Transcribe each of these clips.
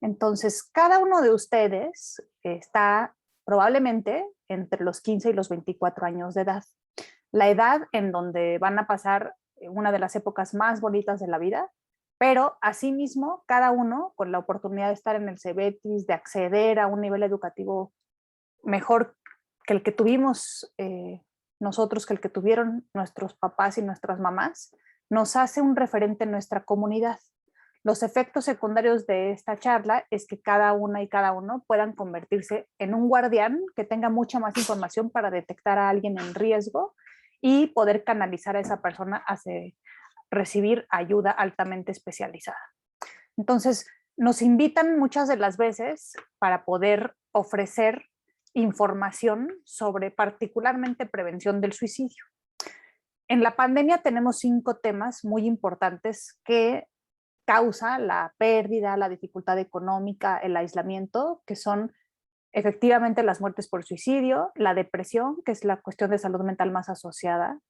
Entonces, cada uno de ustedes está probablemente entre los 15 y los 24 años de edad. La edad en donde van a pasar una de las épocas más bonitas de la vida, pero asimismo, cada uno con la oportunidad de estar en el CEBETIS, de acceder a un nivel educativo mejor que el que tuvimos nosotros, que el que tuvieron nuestros papás y nuestras mamás, nos hace un referente en nuestra comunidad. Los efectos secundarios de esta charla es que cada una y cada uno puedan convertirse en un guardián que tenga mucha más información para detectar a alguien en riesgo y poder canalizar a esa persona hacia recibir ayuda altamente especializada. Entonces, nos invitan muchas de las veces para poder ofrecer información sobre particularmente prevención del suicidio. En la pandemia tenemos 5 temas muy importantes que causa la pérdida, la dificultad económica, el aislamiento, que son efectivamente las muertes por suicidio, la depresión, que es la cuestión de salud mental más asociada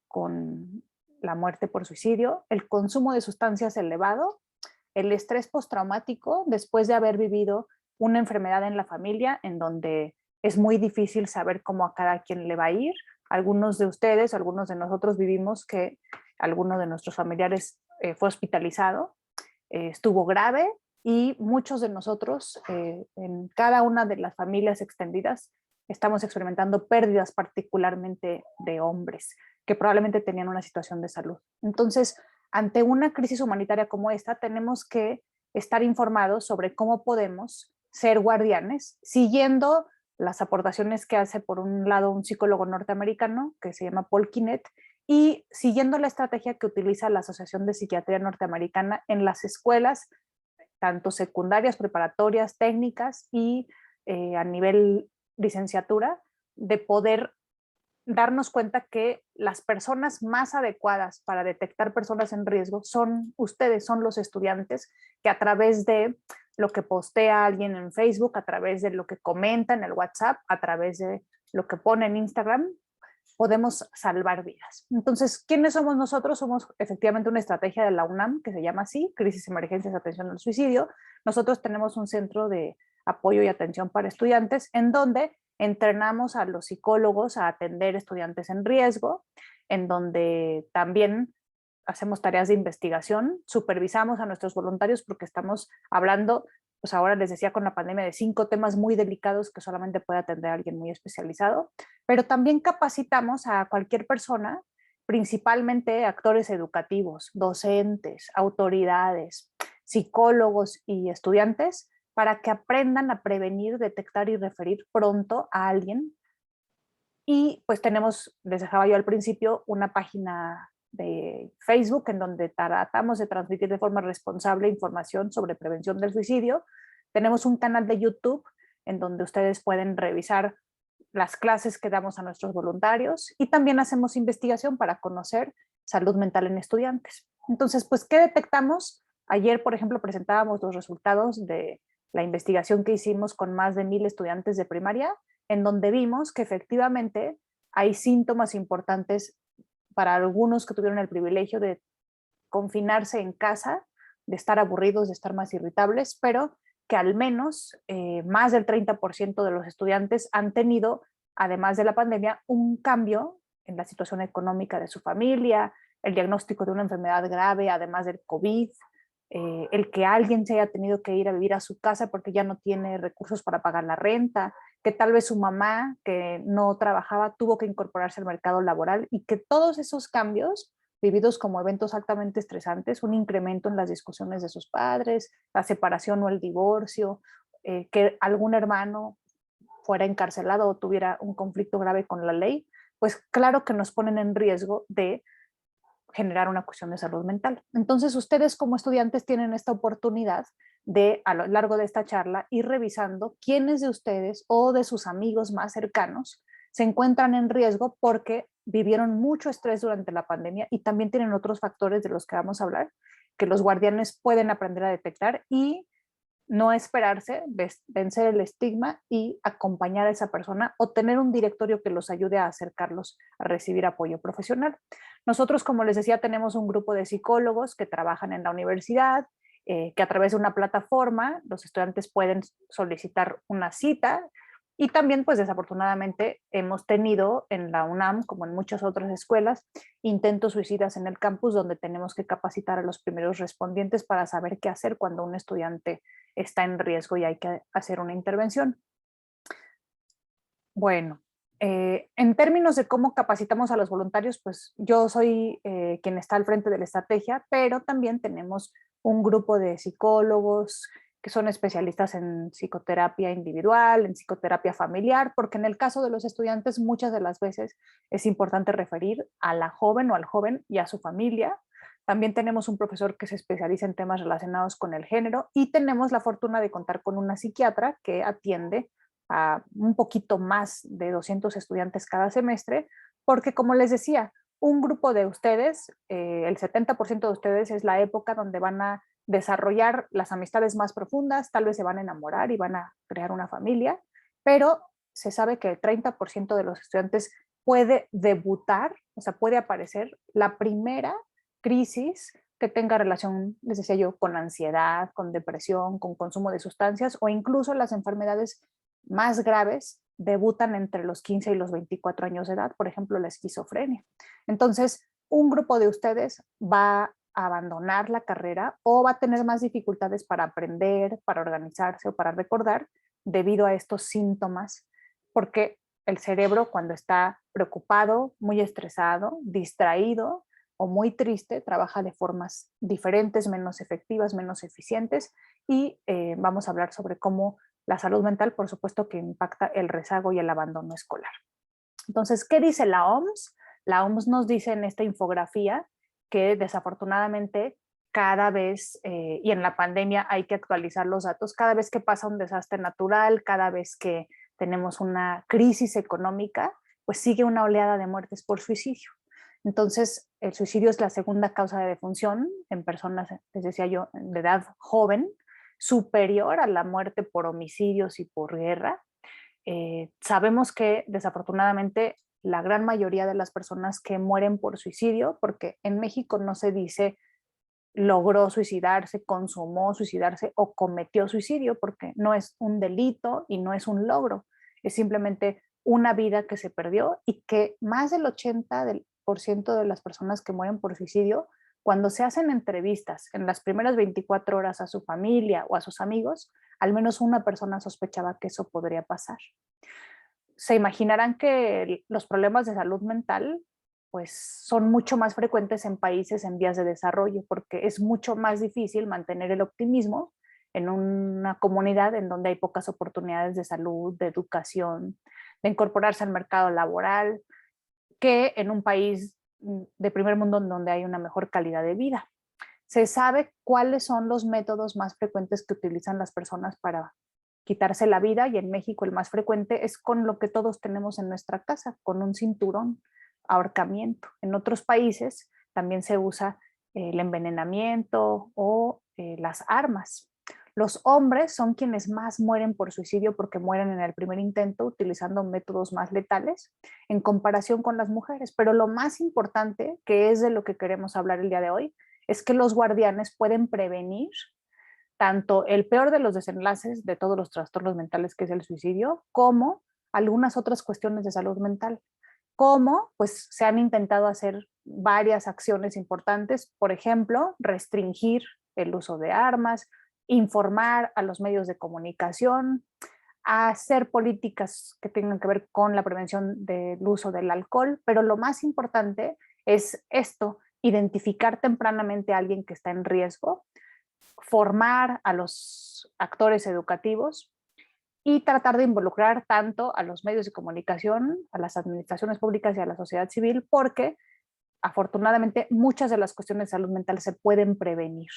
con la muerte por suicidio, el consumo de sustancias elevado, el estrés postraumático después de haber vivido una enfermedad en la familia en donde es muy difícil saber cómo a cada quien le va a ir. Algunos de ustedes, algunos de nosotros vivimos que alguno de nuestros familiares fue hospitalizado, estuvo grave y muchos de nosotros en cada una de las familias extendidas estamos experimentando pérdidas particularmente de hombres que probablemente tenían una situación de salud. Entonces, ante una crisis humanitaria como esta, tenemos que estar informados sobre cómo podemos ser guardianes, siguiendo las aportaciones que hace por un lado un psicólogo norteamericano que se llama Paul Quinet y siguiendo la estrategia que utiliza la Asociación de Psiquiatría Norteamericana en las escuelas, tanto secundarias, preparatorias, técnicas y a nivel licenciatura, de poder darnos cuenta que las personas más adecuadas para detectar personas en riesgo son ustedes, son los estudiantes, que a través de lo que postea alguien en Facebook, a través de lo que comenta en el WhatsApp, a través de lo que pone en Instagram, podemos salvar vidas. Entonces, ¿quiénes somos nosotros? Somos efectivamente una estrategia de la UNAM que se llama así, Crisis, Emergencias, Atención al Suicidio. Nosotros tenemos un centro de apoyo y atención para estudiantes en donde entrenamos a los psicólogos a atender estudiantes en riesgo, en donde también hacemos tareas de investigación, supervisamos a nuestros voluntarios porque estamos hablando, pues ahora les decía con la pandemia, de 5 temas muy delicados que solamente puede atender a alguien muy especializado, pero también capacitamos a cualquier persona, principalmente actores educativos, docentes, autoridades, psicólogos y estudiantes, para que aprendan a prevenir, detectar y referir pronto a alguien. Y pues tenemos, les dejaba yo al principio, una página de Facebook en donde tratamos de transmitir de forma responsable información sobre prevención del suicidio. Tenemos un canal de YouTube en donde ustedes pueden revisar las clases que damos a nuestros voluntarios y también hacemos investigación para conocer salud mental en estudiantes. Entonces, pues, ¿qué detectamos? Ayer, por ejemplo, presentábamos los resultados de la investigación que hicimos con más de 1000 estudiantes de primaria, en donde vimos que efectivamente hay síntomas importantes para algunos que tuvieron el privilegio de confinarse en casa, de estar aburridos, de estar más irritables, pero que al menos más del 30% de los estudiantes han tenido, además de la pandemia, un cambio en la situación económica de su familia, el diagnóstico de una enfermedad grave, además del COVID, el que alguien se haya tenido que ir a vivir a su casa porque ya no tiene recursos para pagar la renta, que tal vez su mamá, que no trabajaba, tuvo que incorporarse al mercado laboral y que todos esos cambios vividos como eventos altamente estresantes, un incremento en las discusiones de sus padres, la separación o el divorcio, que algún hermano fuera encarcelado o tuviera un conflicto grave con la ley, pues claro que nos ponen en riesgo de generar una cuestión de salud mental. Entonces, ustedes como estudiantes tienen esta oportunidad de, a lo largo de esta charla, ir revisando quiénes de ustedes o de sus amigos más cercanos se encuentran en riesgo porque vivieron mucho estrés durante la pandemia y también tienen otros factores de los que vamos a hablar, que los guardianes pueden aprender a detectar y no esperarse, vencer el estigma y acompañar a esa persona o tener un directorio que los ayude a acercarlos a recibir apoyo profesional. Nosotros, como les decía, tenemos un grupo de psicólogos que trabajan en la universidad, que a través de una plataforma los estudiantes pueden solicitar una cita. Y también, pues desafortunadamente, hemos tenido en la UNAM, como en muchas otras escuelas, intentos suicidas en el campus donde tenemos que capacitar a los primeros respondientes para saber qué hacer cuando un estudiante está en riesgo y hay que hacer una intervención. Bueno, en términos de cómo capacitamos a los voluntarios, pues yo soy quien está al frente de la estrategia, pero también tenemos un grupo de psicólogos que son especialistas en psicoterapia individual, en psicoterapia familiar, porque en el caso de los estudiantes muchas de las veces es importante referir a la joven o al joven y a su familia. También tenemos un profesor que se especializa en temas relacionados con el género y tenemos la fortuna de contar con una psiquiatra que atiende a un poquito más de 200 estudiantes cada semestre, porque como les decía, un grupo de ustedes, el 70% de ustedes es la época donde van a desarrollar las amistades más profundas, tal vez se van a enamorar y van a crear una familia, pero se sabe que el 30% de los estudiantes puede debutar, o sea, puede aparecer la primera crisis que tenga relación, les decía yo, con ansiedad, con depresión, con consumo de sustancias o incluso las enfermedades más graves debutan entre los 15 y los 24 años de edad, por ejemplo, la esquizofrenia. Entonces, un grupo de ustedes va a abandonar la carrera o va a tener más dificultades para aprender, para organizarse o para recordar debido a estos síntomas, porque el cerebro cuando está preocupado, muy estresado, distraído o muy triste, trabaja de formas diferentes, menos efectivas, menos eficientes y vamos a hablar sobre cómo la salud mental, por supuesto, que impacta el rezago y el abandono escolar. Entonces, ¿qué dice la OMS? La OMS nos dice en esta infografía que desafortunadamente cada vez, y en la pandemia hay que actualizar los datos, cada vez que pasa un desastre natural, cada vez que tenemos una crisis económica, pues sigue una oleada de muertes por suicidio. Entonces, el suicidio es la segunda causa de defunción en personas, les decía yo, de edad joven, superior a la muerte por homicidios y por guerra. Sabemos que desafortunadamente la gran mayoría de las personas que mueren por suicidio, porque en México no se dice logró suicidarse, consumó suicidarse o cometió suicidio, porque no es un delito y no es un logro, es simplemente una vida que se perdió y que más del 80% de las personas que mueren por suicidio, cuando se hacen entrevistas en las primeras 24 horas a su familia o a sus amigos, al menos una persona sospechaba que eso podría pasar. Se imaginarán que los problemas de salud mental pues son mucho más frecuentes en países en vías de desarrollo porque es mucho más difícil mantener el optimismo en una comunidad en donde hay pocas oportunidades de salud, de educación, de incorporarse al mercado laboral, que en un país de primer mundo en donde hay una mejor calidad de vida. Se sabe cuáles son los métodos más frecuentes que utilizan las personas para quitarse la vida y en México el más frecuente es con lo que todos tenemos en nuestra casa, con un cinturón, ahorcamiento. En otros países también se usa el envenenamiento o las armas. Los hombres son quienes más mueren por suicidio porque mueren en el primer intento utilizando métodos más letales en comparación con las mujeres. Pero lo más importante, que es de lo que queremos hablar el día de hoy, es que los guardianes pueden prevenir tanto el peor de los desenlaces de todos los trastornos mentales, que es el suicidio, como algunas otras cuestiones de salud mental. Como pues se han intentado hacer varias acciones importantes, por ejemplo, restringir el uso de armas, informar a los medios de comunicación, hacer políticas que tengan que ver con la prevención del uso del alcohol, pero lo más importante es esto, identificar tempranamente a alguien que está en riesgo, formar a los actores educativos y tratar de involucrar tanto a los medios de comunicación, a las administraciones públicas y a la sociedad civil, porque afortunadamente muchas de las cuestiones de salud mental se pueden prevenir,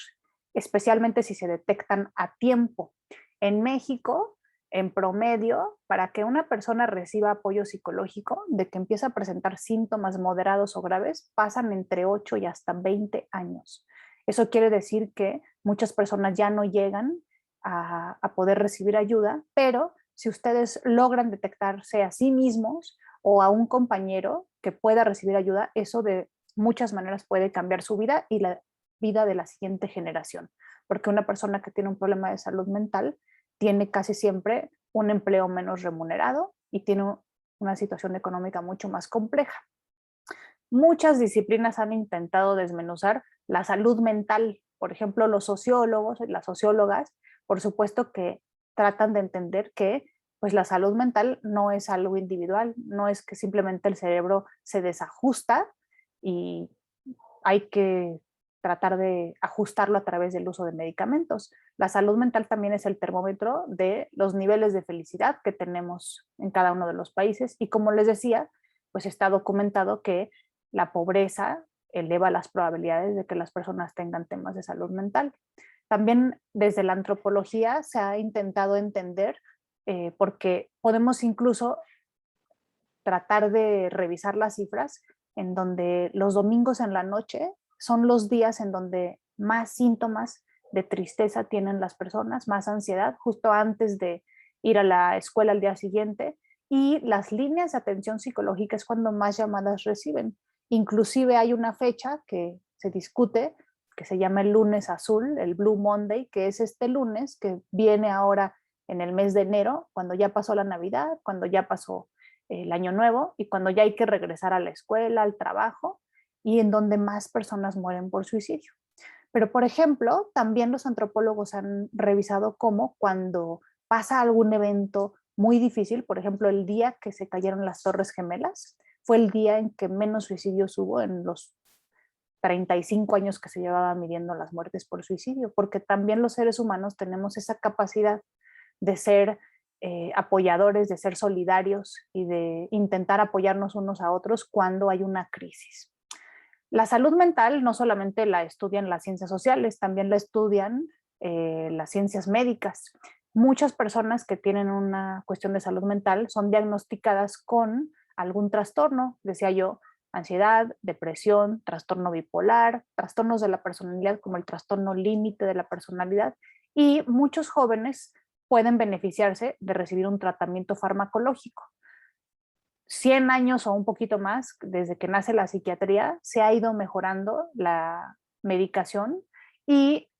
especialmente si se detectan a tiempo. En México, en promedio, para que una persona reciba apoyo psicológico, de que empieza a presentar síntomas moderados o graves, pasan entre 8 y hasta 20 años. Eso quiere decir que muchas personas ya no llegan a poder recibir ayuda, pero si ustedes logran detectarse a sí mismos o a un compañero que pueda recibir ayuda, eso de muchas maneras puede cambiar su vida y la vida de la siguiente generación. porque una persona que tiene un problema de salud mental tiene casi siempre un empleo menos remunerado y tiene una situación económica mucho más compleja. Muchas disciplinas han intentado desmenuzar la salud mental. Por ejemplo, los sociólogos y las sociólogas, por supuesto que tratan de entender que pues la salud mental no es algo individual, no es que simplemente el cerebro se desajusta y hay que tratar de ajustarlo a través del uso de medicamentos. La salud mental también es el termómetro de los niveles de felicidad que tenemos en cada uno de los países y como les decía, pues está documentado que la pobreza eleva las probabilidades de que las personas tengan temas de salud mental. También desde la antropología se ha intentado entender, porque podemos incluso tratar de revisar las cifras en donde los domingos en la noche son los días en donde más síntomas de tristeza tienen las personas, más ansiedad, justo antes de ir a la escuela al día siguiente, y las líneas de atención psicológica es cuando más llamadas reciben. Inclusive hay una fecha que se discute, que se llama el lunes azul, el Blue Monday, que es este lunes que viene ahora en el mes de enero, cuando ya pasó la Navidad, cuando ya pasó el año nuevo y cuando ya hay que regresar a la escuela, al trabajo, y en donde más personas mueren por suicidio. Pero, por ejemplo, también los antropólogos han revisado cómo cuando pasa algún evento muy difícil, por ejemplo, el día que se cayeron las Torres Gemelas, fue el día en que menos suicidios hubo en los 35 años que se llevaba midiendo las muertes por suicidio, porque también los seres humanos tenemos esa capacidad de ser apoyadores, de ser solidarios y de intentar apoyarnos unos a otros cuando hay una crisis. La salud mental no solamente la estudian las ciencias sociales, también la estudian las ciencias médicas. Muchas personas que tienen una cuestión de salud mental son diagnosticadas con algún trastorno, decía yo, ansiedad, depresión, trastorno bipolar, trastornos de la personalidad como el trastorno límite de la personalidad, y muchos jóvenes pueden beneficiarse de recibir un tratamiento farmacológico. 100 años o un poquito más desde que nace la psiquiatría, se ha ido mejorando la medicación y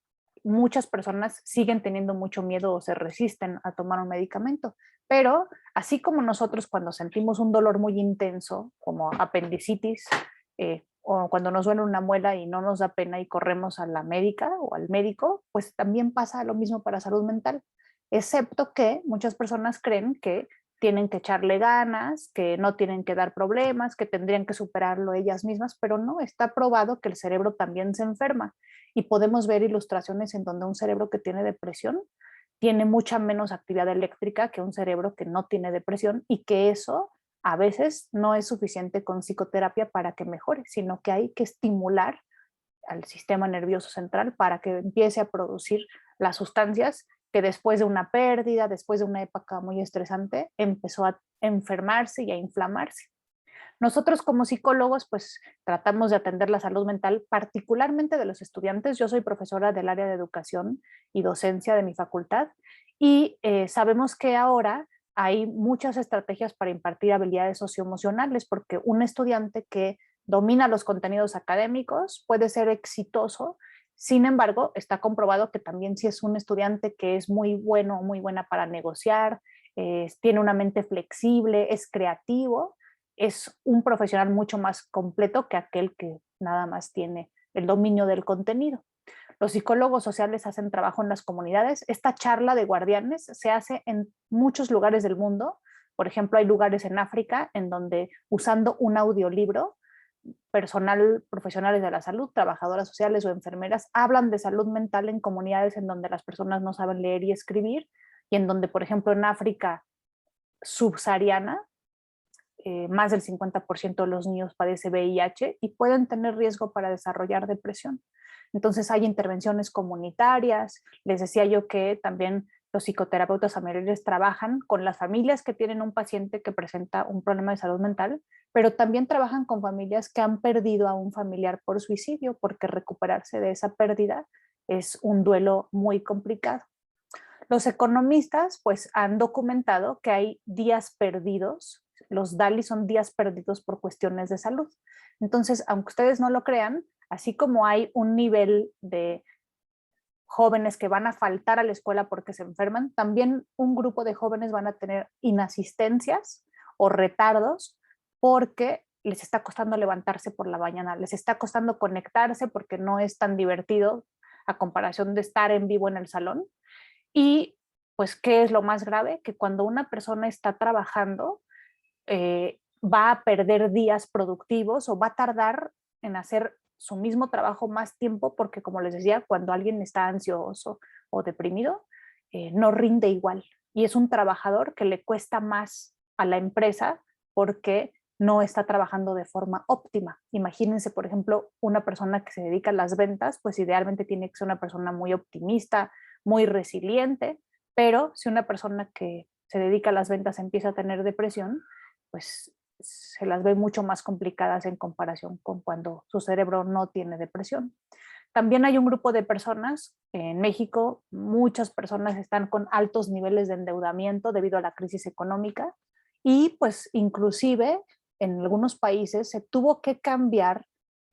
muchas personas siguen teniendo mucho miedo o se resisten a tomar un medicamento. Pero así como nosotros cuando sentimos un dolor muy intenso, como apendicitis, o cuando nos duele una muela y no nos da pena y corremos a la médica o al médico, pues también pasa lo mismo para salud mental, excepto que muchas personas creen que tienen que echarle ganas, que no tienen que dar problemas, que tendrían que superarlo ellas mismas, pero no, está probado que el cerebro también se enferma y podemos ver ilustraciones en donde un cerebro que tiene depresión tiene mucha menos actividad eléctrica que un cerebro que no tiene depresión y que eso a veces no es suficiente con psicoterapia para que mejore, sino que hay que estimular al sistema nervioso central para que empiece a producir las sustancias que después de una pérdida, después de una época muy estresante, empezó a enfermarse y a inflamarse. Nosotros como psicólogos, pues tratamos de atender la salud mental, particularmente de los estudiantes. Yo soy profesora del área de educación y docencia de mi facultad y sabemos que ahora hay muchas estrategias para impartir habilidades socioemocionales, porque un estudiante que domina los contenidos académicos puede ser exitoso. Sin embargo, está comprobado que también si es un estudiante que es muy bueno o muy buena para negociar, tiene una mente flexible, es creativo, es un profesional mucho más completo que aquel que nada más tiene el dominio del contenido. Los psicólogos sociales hacen trabajo en las comunidades. Esta charla de guardianes se hace en muchos lugares del mundo. Por ejemplo, hay lugares en África en donde usando un audiolibro, personal, profesionales de la salud, trabajadoras sociales o enfermeras hablan de salud mental en comunidades en donde las personas no saben leer y escribir y en donde, por ejemplo, en África subsahariana, más del 50% de los niños padece VIH y pueden tener riesgo para desarrollar depresión. Entonces hay intervenciones comunitarias. Les decía yo que también los psicoterapeutas familiares trabajan con las familias que tienen un paciente que presenta un problema de salud mental, pero también trabajan con familias que han perdido a un familiar por suicidio, porque recuperarse de esa pérdida es un duelo muy complicado. Los economistas pues han documentado que hay días perdidos, los DALI son días perdidos por cuestiones de salud. Entonces, aunque ustedes no lo crean, así como hay un nivel de jóvenes que van a faltar a la escuela porque se enferman, también un grupo de jóvenes van a tener inasistencias o retardos porque les está costando levantarse por la mañana, les está costando conectarse porque no es tan divertido a comparación de estar en vivo en el salón. Y pues, ¿qué es lo más grave? Que cuando una persona está trabajando, va a perder días productivos o va a tardar en hacer su mismo trabajo más tiempo porque, como les decía, cuando alguien está ansioso o deprimido, no rinde igual. Y es un trabajador que le cuesta más a la empresa porque no está trabajando de forma óptima. Imagínense, por ejemplo, una persona que se dedica a las ventas, pues idealmente tiene que ser una persona muy optimista, muy resiliente, pero si una persona que se dedica a las ventas empieza a tener depresión, pues se las ve mucho más complicadas en comparación con cuando su cerebro no tiene depresión. También hay un grupo de personas, en México muchas personas están con altos niveles de endeudamiento debido a la crisis económica y pues inclusive en algunos países se tuvo que cambiar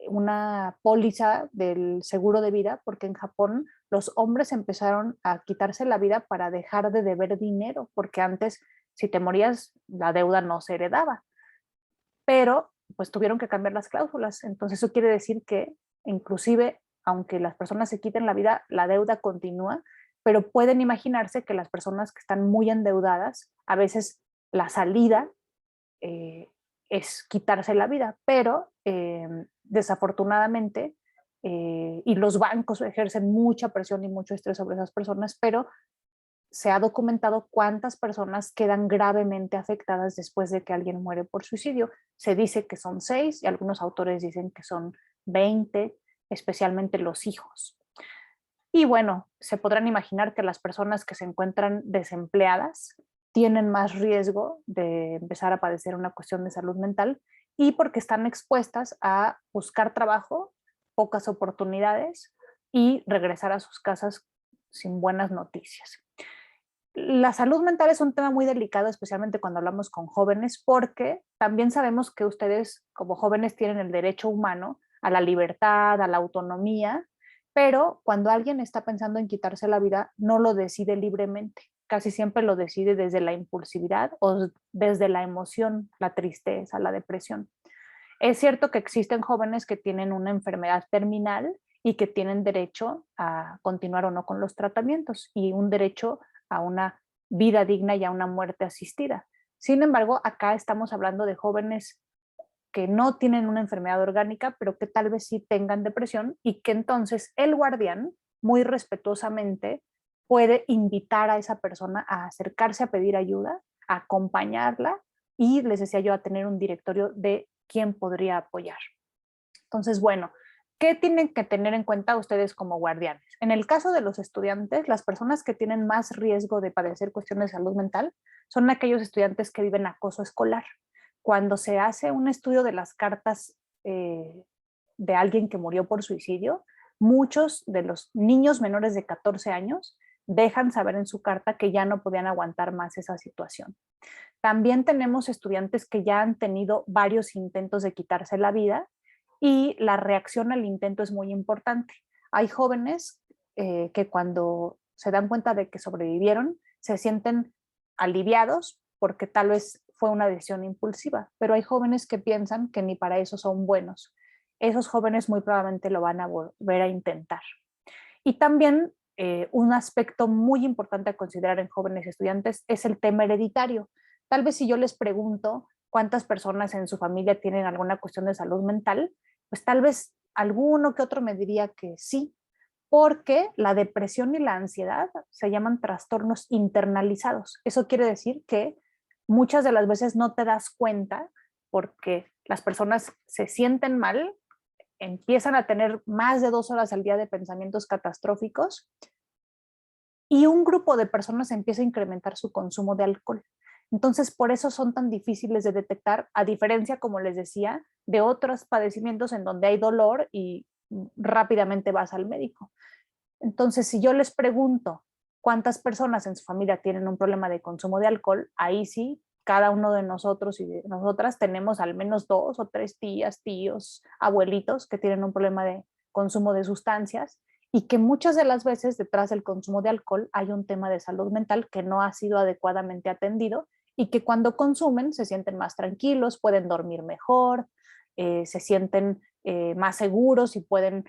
una póliza del seguro de vida porque en Japón los hombres empezaron a quitarse la vida para dejar de deber dinero, porque antes si te morías la deuda no se heredaba, pero pues tuvieron que cambiar las cláusulas. Entonces eso quiere decir que inclusive aunque las personas se quiten la vida, la deuda continúa, pero pueden imaginarse que las personas que están muy endeudadas, a veces la salida eh, es quitarse la vida, pero desafortunadamente, y los bancos ejercen mucha presión y mucho estrés sobre esas personas, pero se ha documentado cuántas personas quedan gravemente afectadas después de que alguien muere por suicidio. Se dice que son 6 y algunos autores dicen que son 20, especialmente los hijos. Y bueno, se podrán imaginar que las personas que se encuentran desempleadas tienen más riesgo de empezar a padecer una cuestión de salud mental y porque están expuestas a buscar trabajo, pocas oportunidades y regresar a sus casas sin buenas noticias. La salud mental es un tema muy delicado, especialmente cuando hablamos con jóvenes, porque también sabemos que ustedes como jóvenes tienen el derecho humano a la libertad, a la autonomía, pero cuando alguien está pensando en quitarse la vida, no lo decide libremente. Casi siempre lo decide desde la impulsividad o desde la emoción, la tristeza, la depresión. Es cierto que existen jóvenes que tienen una enfermedad terminal y que tienen derecho a continuar o no con los tratamientos y un derecho a una vida digna y a una muerte asistida. Sin embargo, acá estamos hablando de jóvenes que no tienen una enfermedad orgánica, pero que tal vez sí tengan depresión y que entonces el guardián, muy respetuosamente, puede invitar a esa persona a acercarse a pedir ayuda, a acompañarla y, les decía yo, a tener un directorio de quién podría apoyar. Entonces, bueno, ¿qué tienen que tener en cuenta ustedes como guardianes? En el caso de los estudiantes, las personas que tienen más riesgo de padecer cuestiones de salud mental son aquellos estudiantes que viven acoso escolar. Cuando se hace un estudio de las cartas de alguien que murió por suicidio, muchos de los niños menores de 14 años dejan saber en su carta que ya no podían aguantar más esa situación. También tenemos estudiantes que ya han tenido varios intentos de quitarse la vida y la reacción al intento es muy importante. Hay jóvenes que cuando se dan cuenta de que sobrevivieron se sienten aliviados porque tal vez fue una decisión impulsiva, pero hay jóvenes que piensan que ni para eso son buenos. Esos jóvenes muy probablemente lo van a volver a intentar. Y también un aspecto muy importante a considerar en jóvenes estudiantes es el tema hereditario. Tal vez si yo les pregunto cuántas personas en su familia tienen alguna cuestión de salud mental, pues tal vez alguno que otro me diría que sí, porque la depresión y la ansiedad se llaman trastornos internalizados. Eso quiere decir que muchas de las veces no te das cuenta porque las personas se sienten mal, empiezan a tener más de 2 horas al día de pensamientos catastróficos y un grupo de personas empieza a incrementar su consumo de alcohol. Entonces, por eso son tan difíciles de detectar, a diferencia, como les decía, de otros padecimientos en donde hay dolor y rápidamente vas al médico. Entonces, si yo les pregunto cuántas personas en su familia tienen un problema de consumo de alcohol, ahí sí, cada uno de nosotros y de nosotras tenemos al menos 2 o 3 tías, tíos, abuelitos que tienen un problema de consumo de sustancias y que muchas de las veces detrás del consumo de alcohol hay un tema de salud mental que no ha sido adecuadamente atendido y que cuando consumen se sienten más tranquilos, pueden dormir mejor, se sienten más seguros y pueden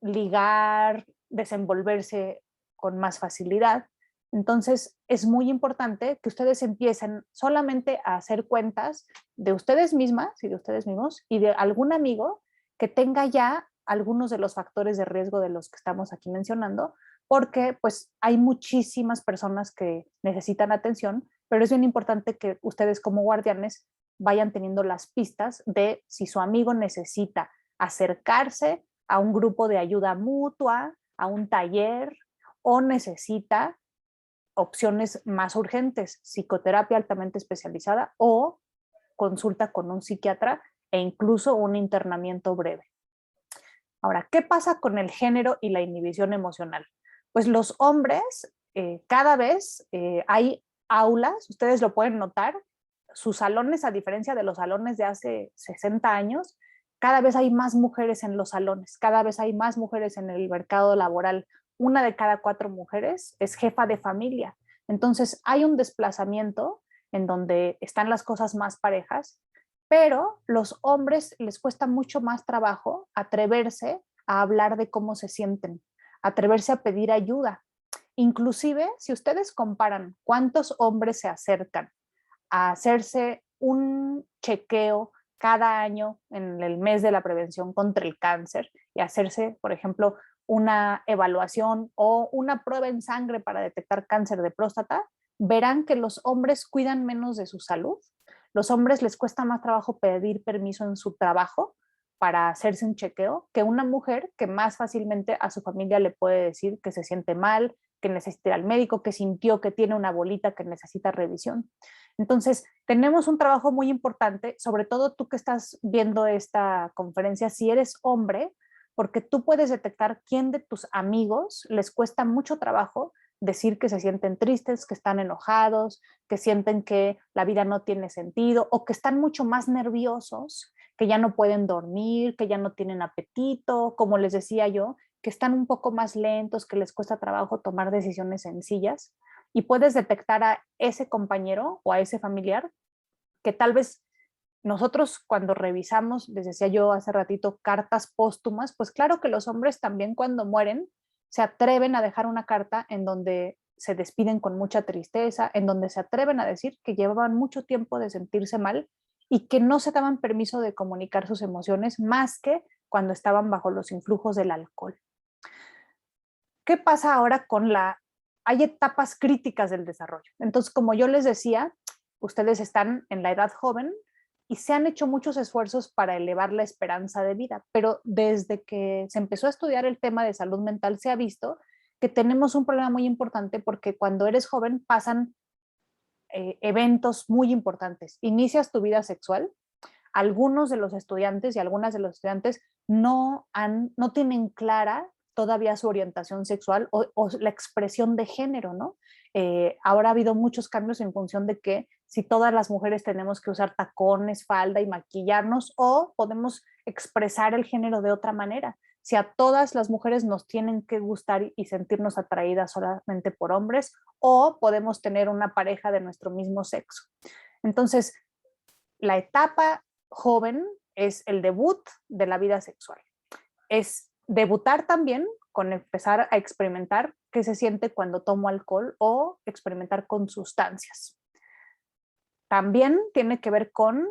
ligar, desenvolverse con más facilidad. Entonces, es muy importante que ustedes empiecen solamente a hacer cuentas de ustedes mismas y de ustedes mismos y de algún amigo que tenga ya algunos de los factores de riesgo de los que estamos aquí mencionando, porque pues hay muchísimas personas que necesitan atención, pero es bien importante que ustedes como guardianes vayan teniendo las pistas de si su amigo necesita acercarse a un grupo de ayuda mutua, a un taller, o necesita opciones más urgentes, psicoterapia altamente especializada o consulta con un psiquiatra e incluso un internamiento breve. Ahora, ¿qué pasa con el género y la inhibición emocional? Pues los hombres, cada vez hay aulas, ustedes lo pueden notar, sus salones, a diferencia de los salones de hace 60 años, cada vez hay más mujeres en los salones, cada vez hay más mujeres en el mercado laboral. Una de cada 4 mujeres es jefa de familia. Entonces hay un desplazamiento en donde están las cosas más parejas, pero los hombres les cuesta mucho más trabajo atreverse a hablar de cómo se sienten, atreverse a pedir ayuda. Inclusive, si ustedes comparan cuántos hombres se acercan a hacerse un chequeo cada año en el mes de la prevención contra el cáncer y hacerse, por ejemplo, una evaluación o una prueba en sangre para detectar cáncer de próstata, verán que los hombres cuidan menos de su salud. Los hombres les cuesta más trabajo pedir permiso en su trabajo para hacerse un chequeo que una mujer que más fácilmente a su familia le puede decir que se siente mal, que necesita ir al médico, que sintió que tiene una bolita que necesita revisión. Entonces, tenemos un trabajo muy importante, sobre todo tú que estás viendo esta conferencia, si eres hombre, porque tú puedes detectar quién de tus amigos les cuesta mucho trabajo decir que se sienten tristes, que están enojados, que sienten que la vida no tiene sentido o que están mucho más nerviosos, que ya no pueden dormir, que ya no tienen apetito, como les decía yo, que están un poco más lentos, que les cuesta trabajo tomar decisiones sencillas y puedes detectar a ese compañero o a ese familiar que tal vez nosotros cuando revisamos, les decía yo hace ratito, cartas póstumas, pues claro que los hombres también cuando mueren se atreven a dejar una carta en donde se despiden con mucha tristeza, en donde se atreven a decir que llevaban mucho tiempo de sentirse mal y que no se daban permiso de comunicar sus emociones más que cuando estaban bajo los influjos del alcohol. ¿Qué pasa ahora con la... Hay etapas críticas del desarrollo. Entonces, como yo les decía, ustedes están en la edad joven y se han hecho muchos esfuerzos para elevar la esperanza de vida, pero desde que se empezó a estudiar el tema de salud mental se ha visto que tenemos un problema muy importante porque cuando eres joven pasan eventos muy importantes. Inicias tu vida sexual, algunos de los estudiantes y algunas de los estudiantes no tienen clara todavía su orientación sexual o la expresión de género, ¿no? Ahora ha habido muchos cambios en función de que si todas las mujeres tenemos que usar tacones, falda y maquillarnos o podemos expresar el género de otra manera. Si a todas las mujeres nos tienen que gustar y sentirnos atraídas solamente por hombres o podemos tener una pareja de nuestro mismo sexo. Entonces, la etapa joven es el debut de la vida sexual. Es debutar también con empezar a experimentar qué se siente cuando tomo alcohol o experimentar con sustancias. También tiene que ver con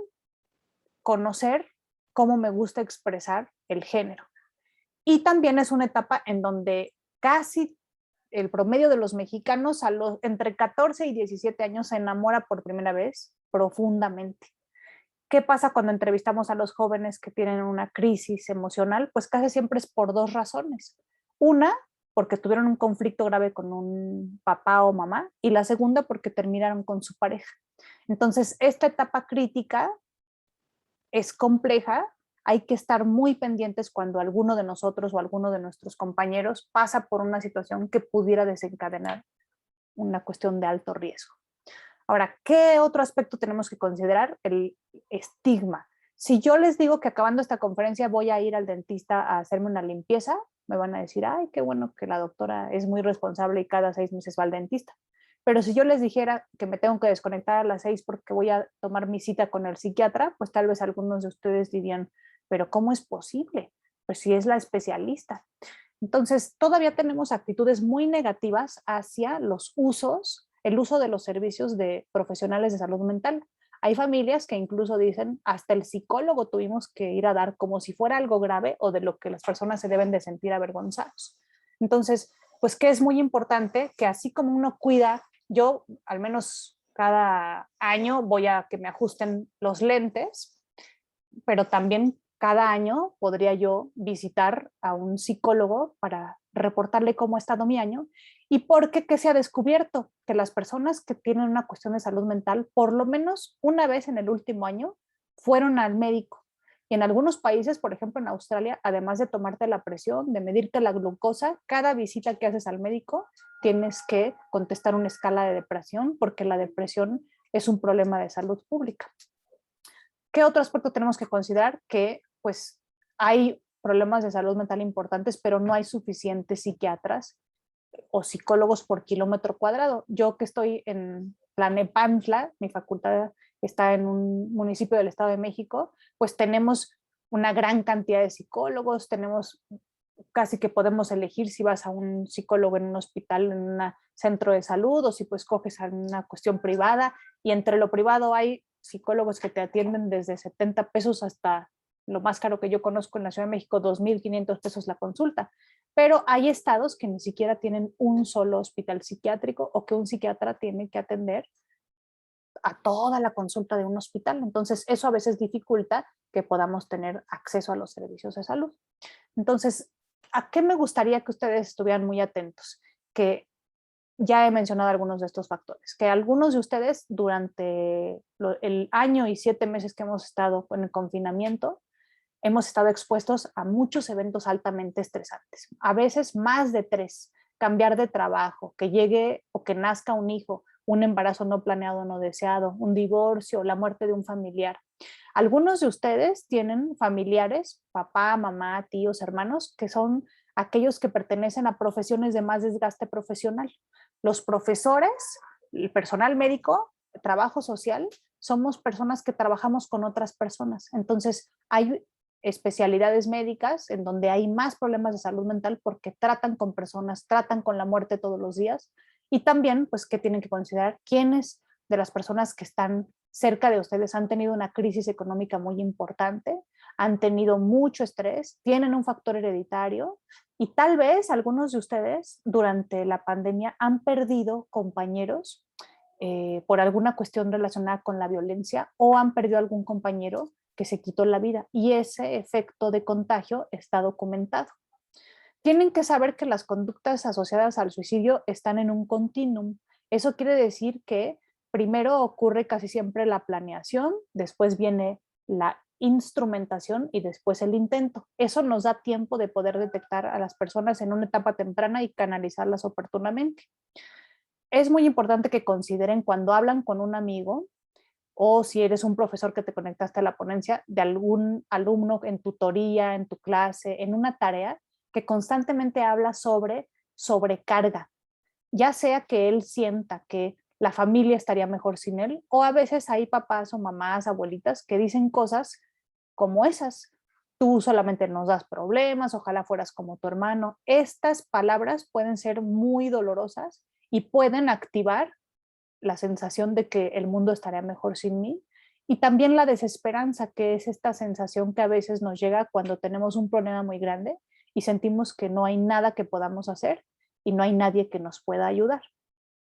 conocer cómo me gusta expresar el género. Y también es una etapa en donde casi el promedio de los mexicanos entre 14 y 17 años se enamora por primera vez profundamente. ¿Qué pasa cuando entrevistamos a los jóvenes que tienen una crisis emocional? Pues casi siempre es por 2 razones. Una, porque tuvieron un conflicto grave con un papá o mamá, y la segunda, porque terminaron con su pareja. Entonces, esta etapa crítica es compleja, hay que estar muy pendientes cuando alguno de nosotros o alguno de nuestros compañeros pasa por una situación que pudiera desencadenar una cuestión de alto riesgo. Ahora, ¿qué otro aspecto tenemos que considerar? El estigma. Si yo les digo que acabando esta conferencia voy a ir al dentista a hacerme una limpieza, me van a decir, ay, qué bueno que la doctora es muy responsable y cada 6 meses va al dentista. Pero si yo les dijera que me tengo que desconectar a las 6 porque voy a tomar mi cita con el psiquiatra, pues tal vez algunos de ustedes dirían, pero ¿cómo es posible? Pues si es la especialista. Entonces, todavía tenemos actitudes muy negativas hacia los usos, el uso de los servicios de profesionales de salud mental. Hay familias que incluso dicen, hasta el psicólogo tuvimos que ir a dar como si fuera algo grave o de lo que las personas se deben de sentir avergonzados. Entonces, pues que es muy importante que así como uno cuida, yo al menos cada año voy a que me ajusten los lentes, pero también cada año podría yo visitar a un psicólogo para reportarle cómo ha estado mi año y porque que se ha descubierto que las personas que tienen una cuestión de salud mental, por lo menos una vez en el último año, fueron al médico. Y en algunos países, por ejemplo en Australia, además de tomarte la presión, de medirte la glucosa, cada visita que haces al médico tienes que contestar una escala de depresión porque la depresión es un problema de salud pública. ¿Qué otro aspecto tenemos que considerar? Que pues hay problemas de salud mental importantes, pero no hay suficientes psiquiatras o psicólogos por kilómetro cuadrado. Yo que estoy en Tlanepantla, mi facultad está en un municipio del Estado de México, pues tenemos una gran cantidad de psicólogos, tenemos casi que podemos elegir si vas a un psicólogo en un hospital, en un centro de salud, o si pues coges a una cuestión privada, y entre lo privado hay psicólogos que te atienden desde 70 pesos hasta lo más caro que yo conozco en la Ciudad de México, 2,500 pesos la consulta. Pero hay estados que ni siquiera tienen un solo hospital psiquiátrico o que un psiquiatra tiene que atender a toda la consulta de un hospital. Entonces, eso a veces dificulta que podamos tener acceso a los servicios de salud. Entonces, ¿a qué me gustaría que ustedes estuvieran muy atentos? Que ya he mencionado algunos de estos factores, que algunos de ustedes durante el año y 7 meses que hemos estado en el confinamiento, hemos estado expuestos a muchos eventos altamente estresantes, a veces más de 3, cambiar de trabajo, que llegue o que nazca un hijo, un embarazo no planeado o no deseado, un divorcio, la muerte de un familiar. Algunos de ustedes tienen familiares, papá, mamá, tíos, hermanos, que son aquellos que pertenecen a profesiones de más desgaste profesional. Los profesores, el personal médico, trabajo social, somos personas que trabajamos con otras personas. Entonces, hay especialidades médicas en donde hay más problemas de salud mental porque tratan con personas, tratan con la muerte todos los días y también pues que tienen que considerar quiénes de las personas que están cerca de ustedes han tenido una crisis económica muy importante, han tenido mucho estrés, tienen un factor hereditario y tal vez algunos de ustedes durante la pandemia han perdido compañeros por alguna cuestión relacionada con la violencia o han perdido algún compañero que se quitó la vida y ese efecto de contagio está documentado. Tienen que saber que las conductas asociadas al suicidio están en un continuum. Eso quiere decir que primero ocurre casi siempre la planeación, después viene la instrumentación y después el intento. Eso nos da tiempo de poder detectar a las personas en una etapa temprana y canalizarlas oportunamente. Es muy importante que consideren cuando hablan con un amigo o si eres un profesor que te conectaste a la ponencia de algún alumno en tutoría, en tu clase, en una tarea, que constantemente habla sobre sobrecarga, ya sea que él sienta que la familia estaría mejor sin él, o a veces hay papás o mamás, abuelitas que dicen cosas como esas. Tú solamente nos das problemas, ojalá fueras como tu hermano. Estas palabras pueden ser muy dolorosas y pueden activar la sensación de que el mundo estaría mejor sin mí y también la desesperanza, que es esta sensación que a veces nos llega cuando tenemos un problema muy grande y sentimos que no hay nada que podamos hacer y no hay nadie que nos pueda ayudar.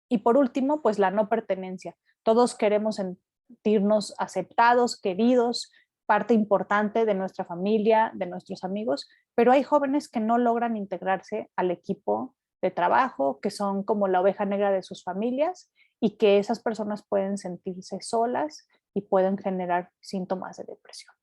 Y por último, pues la no pertenencia. Todos queremos sentirnos aceptados, queridos, parte importante de nuestra familia, de nuestros amigos, pero hay jóvenes que no logran integrarse al equipo de trabajo, que son como la oveja negra de sus familias y que esas personas pueden sentirse solas y pueden generar síntomas de depresión.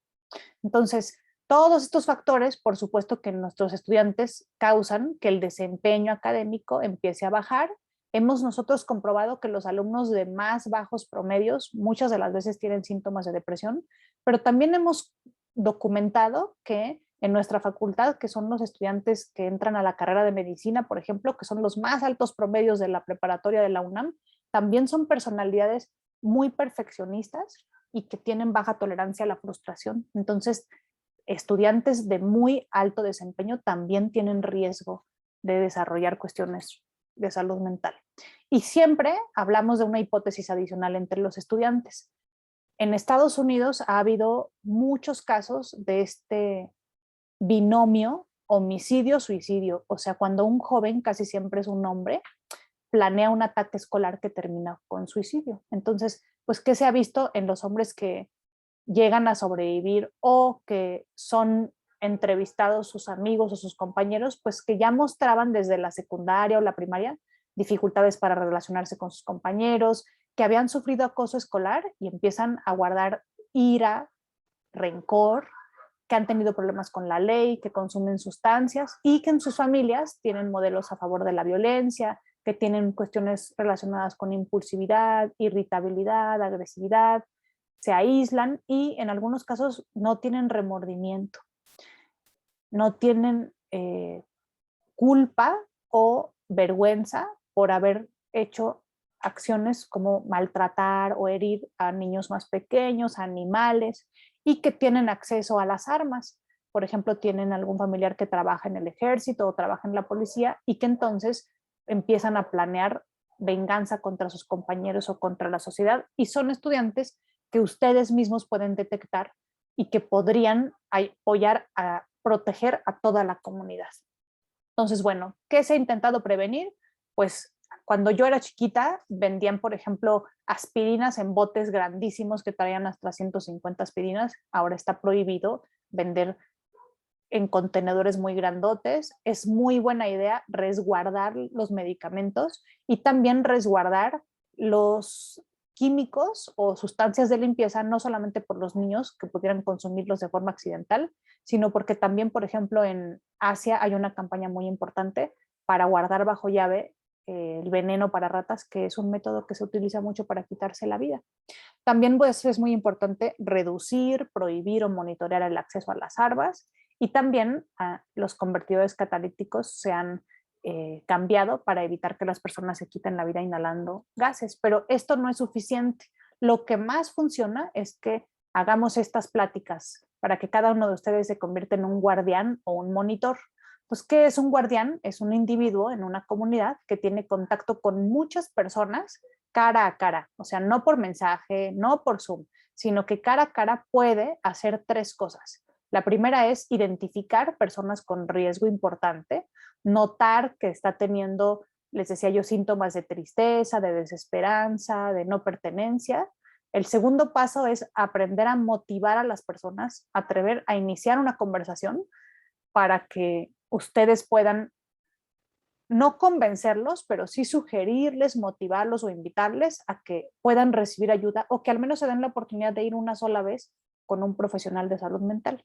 Entonces, todos estos factores, por supuesto que nuestros estudiantes causan que el desempeño académico empiece a bajar. Hemos nosotros comprobado que los alumnos de más bajos promedios muchas de las veces tienen síntomas de depresión, pero también hemos documentado que en nuestra facultad, que son los estudiantes que entran a la carrera de medicina, por ejemplo, que son los más altos promedios de la preparatoria de la UNAM, también son personalidades muy perfeccionistas y que tienen baja tolerancia a la frustración. Entonces, estudiantes de muy alto desempeño también tienen riesgo de desarrollar cuestiones de salud mental. Y siempre hablamos de una hipótesis adicional entre los estudiantes. En Estados Unidos ha habido muchos casos de este binomio homicidio-suicidio, o sea, cuando un joven, casi siempre es un hombre, planea un ataque escolar que termina con suicidio. Entonces, pues, ¿qué se ha visto en los hombres que llegan a sobrevivir o que son entrevistados sus amigos o sus compañeros, pues que ya mostraban desde la secundaria o la primaria dificultades para relacionarse con sus compañeros, que habían sufrido acoso escolar y empiezan a guardar ira, rencor, que han tenido problemas con la ley, que consumen sustancias y que en sus familias tienen modelos a favor de la violencia, que tienen cuestiones relacionadas con impulsividad, irritabilidad, agresividad, se aíslan y en algunos casos no tienen remordimiento, no tienen culpa o vergüenza por haber hecho acciones como maltratar o herir a niños más pequeños, a animales, y que tienen acceso a las armas. Por ejemplo, tienen algún familiar que trabaja en el ejército o trabaja en la policía y que entonces empiezan a planear venganza contra sus compañeros o contra la sociedad, y son estudiantes que ustedes mismos pueden detectar y que podrían apoyar a proteger a toda la comunidad. Entonces, bueno, ¿qué se ha intentado prevenir? Pues cuando yo era chiquita vendían, por ejemplo, aspirinas en botes grandísimos que traían hasta 150 aspirinas. Ahora está prohibido vender en contenedores muy grandotes. Es muy buena idea resguardar los medicamentos y también resguardar los químicos o sustancias de limpieza, no solamente por los niños que pudieran consumirlos de forma accidental, sino porque también, por ejemplo, en Asia hay una campaña muy importante para guardar bajo llave el veneno para ratas, que es un método que se utiliza mucho para quitarse la vida. También pues, es muy importante reducir, prohibir o monitorear el acceso a las armas, y también los convertidores catalíticos se han cambiado para evitar que las personas se quiten la vida inhalando gases, pero esto no es suficiente. Lo que más funciona es que hagamos estas pláticas para que cada uno de ustedes se convierta en un guardián o un monitor. Pues, ¿qué es un guardián? Es un individuo en una comunidad que tiene contacto con muchas personas cara a cara, o sea, no por mensaje, no por Zoom, sino que cara a cara puede hacer tres cosas. La primera es identificar personas con riesgo importante, notar que está teniendo, les decía yo, síntomas de tristeza, de desesperanza, de no pertenencia. El segundo paso es aprender a motivar a las personas, atrever a iniciar una conversación para que ustedes puedan no convencerlos, pero sí sugerirles, motivarlos o invitarles a que puedan recibir ayuda o que al menos se den la oportunidad de ir una sola vez con un profesional de salud mental.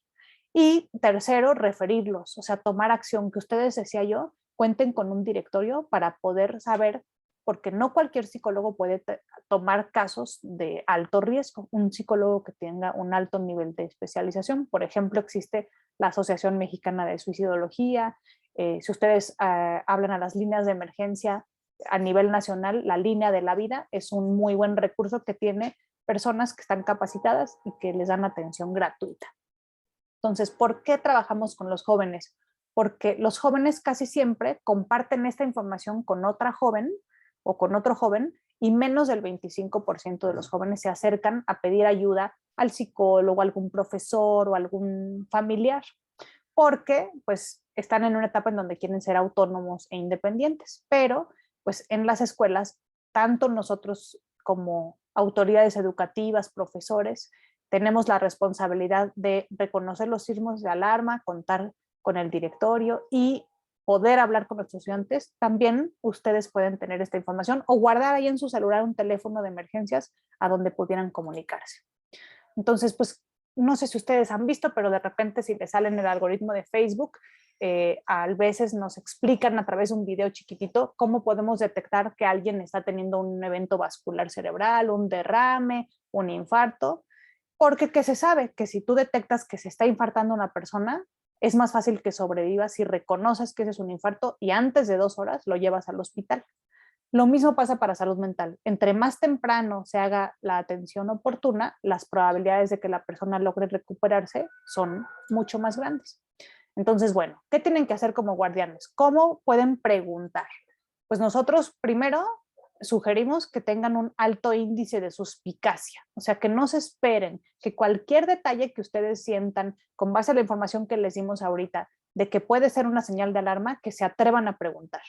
Y tercero, referirlos, o sea, tomar acción, que ustedes, decía yo, cuenten con un directorio para poder saber, porque no cualquier psicólogo puede tomar casos de alto riesgo, un psicólogo que tenga un alto nivel de especialización. Por ejemplo, existe la Asociación Mexicana de Suicidología. Si ustedes hablan a las líneas de emergencia a nivel nacional, la línea de la vida es un muy buen recurso que tiene personas que están capacitadas y que les dan atención gratuita. Entonces, ¿por qué trabajamos con los jóvenes? Porque los jóvenes casi siempre comparten esta información con otra joven o con otro joven, y menos del 25% de los jóvenes se acercan a pedir ayuda al psicólogo, a algún profesor o algún familiar, porque pues están en una etapa en donde quieren ser autónomos e independientes, pero pues en las escuelas, tanto nosotros como autoridades educativas, profesores, tenemos la responsabilidad de reconocer los signos de alarma, contar con el directorio y poder hablar con nuestros estudiantes. También ustedes pueden tener esta información o guardar ahí en su celular un teléfono de emergencias a donde pudieran comunicarse. Entonces, pues no sé si ustedes han visto, pero de repente si les sale en el algoritmo de Facebook, a veces nos explican a través de un video chiquitito cómo podemos detectar que alguien está teniendo un evento vascular cerebral, un derrame, un infarto, porque que se sabe que si tú detectas que se está infartando una persona, es más fácil que sobrevivas si reconoces que ese es un infarto y antes de 2 horas lo llevas al hospital. Lo mismo pasa para salud mental. Entre más temprano se haga la atención oportuna, las probabilidades de que la persona logre recuperarse son mucho más grandes. Entonces, bueno, ¿qué tienen que hacer como guardianes? ¿Cómo pueden preguntar? Pues nosotros primero sugerimos que tengan un alto índice de suspicacia, o sea, que no se esperen que cualquier detalle que ustedes sientan con base a la información que les dimos ahorita de que puede ser una señal de alarma, que se atrevan a preguntar.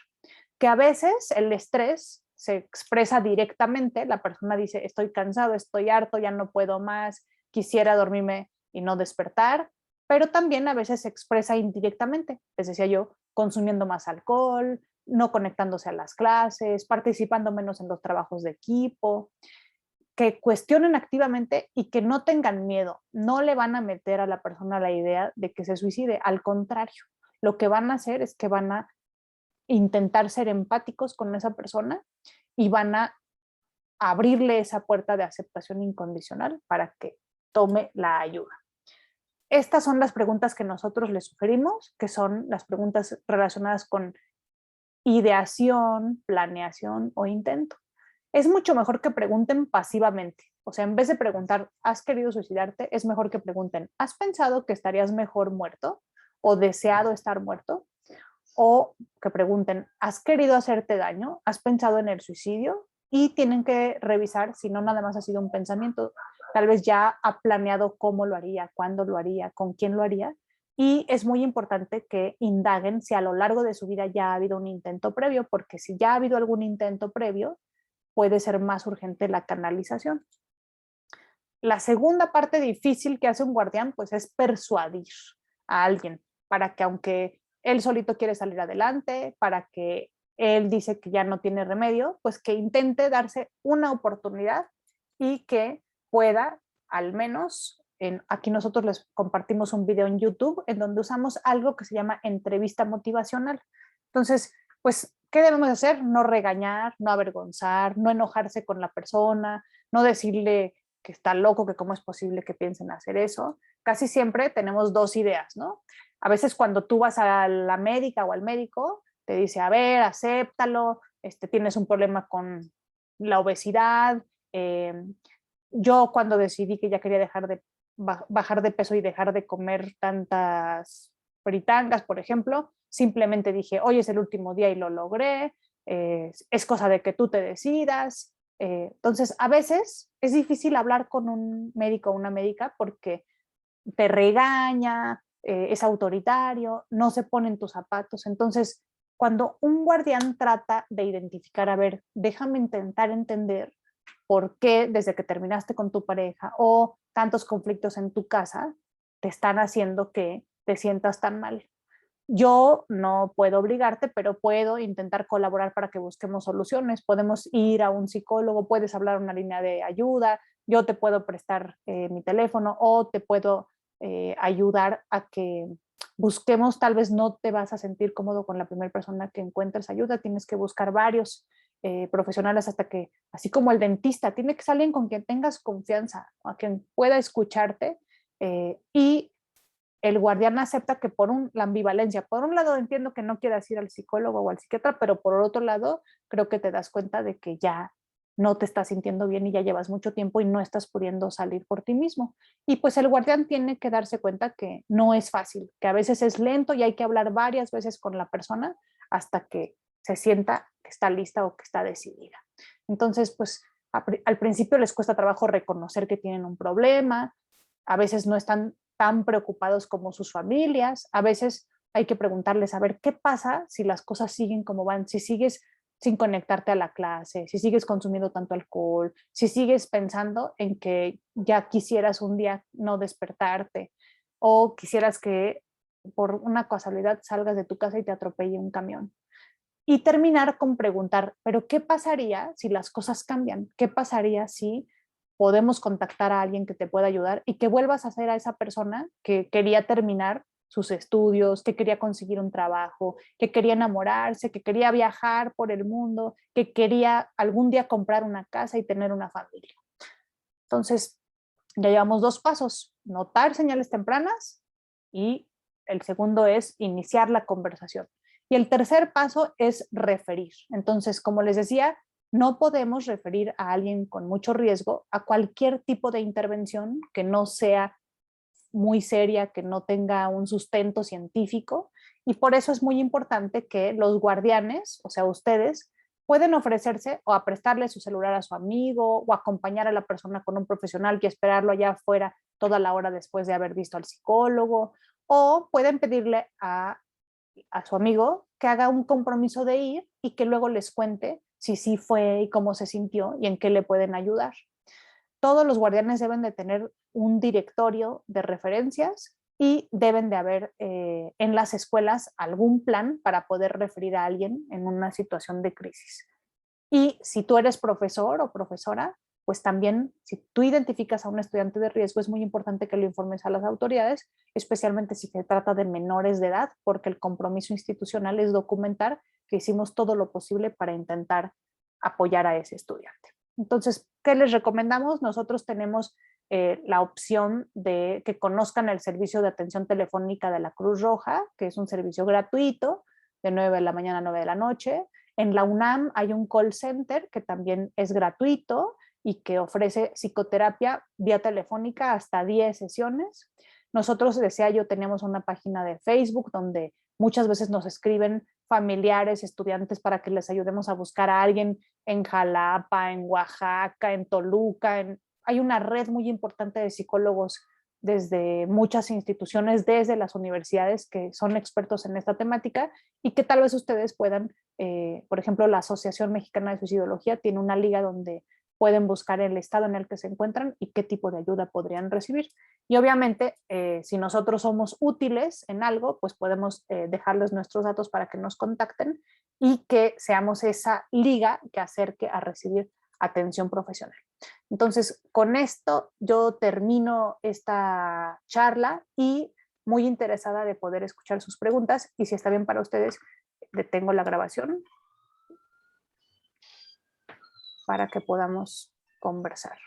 Que a veces el estrés se expresa directamente, la persona dice, estoy cansado, estoy harto, ya no puedo más, quisiera dormirme y no despertar, pero también a veces se expresa indirectamente, les decía yo, consumiendo más alcohol, no conectándose a las clases, participando menos en los trabajos de equipo, que cuestionen activamente y que no tengan miedo, no le van a meter a la persona la idea de que se suicide, al contrario, lo que van a hacer es que van a intentar ser empáticos con esa persona y van a abrirle esa puerta de aceptación incondicional para que tome la ayuda. Estas son las preguntas que nosotros les sugerimos, que son las preguntas relacionadas con ideación, planeación o intento. Es mucho mejor que pregunten pasivamente. O sea, en vez de preguntar, ¿has querido suicidarte? Es mejor que pregunten, ¿has pensado que estarías mejor muerto o deseado estar muerto? O que pregunten, ¿has querido hacerte daño? ¿Has pensado en el suicidio? Y tienen que revisar si no nada más ha sido un pensamiento, tal vez ya ha planeado cómo lo haría, cuándo lo haría, con quién lo haría. Y es muy importante que indaguen si a lo largo de su vida ya ha habido un intento previo, porque si ya ha habido algún intento previo, puede ser más urgente la canalización. La segunda parte difícil que hace un guardián, pues es persuadir a alguien para que aunque él solito quiere salir adelante, para que él dice que ya no tiene remedio, pues que intente darse una oportunidad y que pueda al menos, aquí nosotros les compartimos un video en YouTube en donde usamos algo que se llama entrevista motivacional. Entonces, pues, ¿qué debemos hacer? No regañar, no avergonzar, no enojarse con la persona, no decirle que está loco, que cómo es posible que piensen hacer eso. Casi siempre tenemos dos ideas, ¿no? A veces cuando tú vas a la médica o al médico, te dice, a ver, acéptalo, tienes un problema con la obesidad. Yo cuando decidí que ya quería bajar de peso y dejar de comer tantas fritangas, por ejemplo, simplemente dije, hoy es el último día y lo logré, es cosa de que tú te decidas. Entonces, a veces es difícil hablar con un médico o una médica porque te regaña, es autoritario, no se pone en tus zapatos. Entonces, cuando un guardián trata de identificar, a ver, déjame intentar entender por qué desde que terminaste con tu pareja o tantos conflictos en tu casa te están haciendo que te sientas tan mal. Yo no puedo obligarte, pero puedo intentar colaborar para que busquemos soluciones. Podemos ir a un psicólogo, puedes hablar una línea de ayuda, yo te puedo prestar mi teléfono o te puedo ayudar a que busquemos, tal vez no te vas a sentir cómodo con la primera persona que encuentres ayuda, tienes que buscar varios profesionales hasta que, así como el dentista, tiene que ser alguien con quien tengas confianza, a quien pueda escucharte y el guardián acepta que la ambivalencia, por un lado entiendo que no quieras ir al psicólogo o al psiquiatra, pero por otro lado creo que te das cuenta de que ya no te estás sintiendo bien y ya llevas mucho tiempo y no estás pudiendo salir por ti mismo. Y pues el guardián tiene que darse cuenta que no es fácil, que a veces es lento y hay que hablar varias veces con la persona hasta que se sienta que está lista o que está decidida. Entonces, pues al principio les cuesta trabajo reconocer que tienen un problema, a veces no están tan preocupados como sus familias, a veces hay que preguntarles, a ver, ¿qué pasa si las cosas siguen como van? Si sigues sin conectarte a la clase, si sigues consumiendo tanto alcohol, si sigues pensando en que ya quisieras un día no despertarte o quisieras que por una casualidad salgas de tu casa y te atropelle un camión. Y terminar con preguntar, pero ¿qué pasaría si las cosas cambian? ¿Qué pasaría si podemos contactar a alguien que te pueda ayudar y que vuelvas a ser a esa persona que quería terminar sus estudios, que quería conseguir un trabajo, que quería enamorarse, que quería viajar por el mundo, que quería algún día comprar una casa y tener una familia? Entonces, ya llevamos 2 pasos, notar señales tempranas y El segundo es iniciar la conversación. Y el tercer paso es referir. Entonces, como les decía, no podemos referir a alguien con mucho riesgo a cualquier tipo de intervención que no sea muy seria, que no tenga un sustento científico. Y por eso es muy importante que los guardianes, o sea, ustedes, pueden ofrecerse o a prestarle su celular a su amigo o acompañar a la persona con un profesional y esperarlo allá afuera toda la hora después de haber visto al psicólogo, o pueden pedirle a su amigo que haga un compromiso de ir y que luego les cuente si sí fue y cómo se sintió y en qué le pueden ayudar. Todos los guardianes deben de tener un directorio de referencias y deben de haber en las escuelas algún plan para poder referir a alguien en una situación de crisis. Y si tú eres profesor o profesora, pues también si tú identificas a un estudiante de riesgo, es muy importante que lo informes a las autoridades, especialmente si se trata de menores de edad, porque el compromiso institucional es documentar que hicimos todo lo posible para intentar apoyar a ese estudiante. Entonces, ¿qué les recomendamos? Nosotros tenemos la opción de que conozcan el servicio de atención telefónica de la Cruz Roja, que es un servicio gratuito de 9 de la mañana a 9 de la noche. En la UNAM hay un call center que también es gratuito y que ofrece psicoterapia vía telefónica hasta 10 sesiones. Nosotros, decía yo, tenemos una página de Facebook donde muchas veces nos escriben familiares, estudiantes para que les ayudemos a buscar a alguien en Jalapa, en Oaxaca, en Toluca. Hay una red muy importante de psicólogos desde muchas instituciones, desde las universidades que son expertos en esta temática y que tal vez ustedes puedan, por ejemplo, la Asociación Mexicana de Suicidología tiene una liga donde pueden buscar el estado en el que se encuentran y qué tipo de ayuda podrían recibir. Y obviamente, si nosotros somos útiles en algo, pues podemos dejarles nuestros datos para que nos contacten y que seamos esa liga que acerque a recibir atención profesional. Entonces, con esto yo termino esta charla y muy interesada de poder escuchar sus preguntas y si está bien para ustedes, detengo la grabación para que podamos conversar.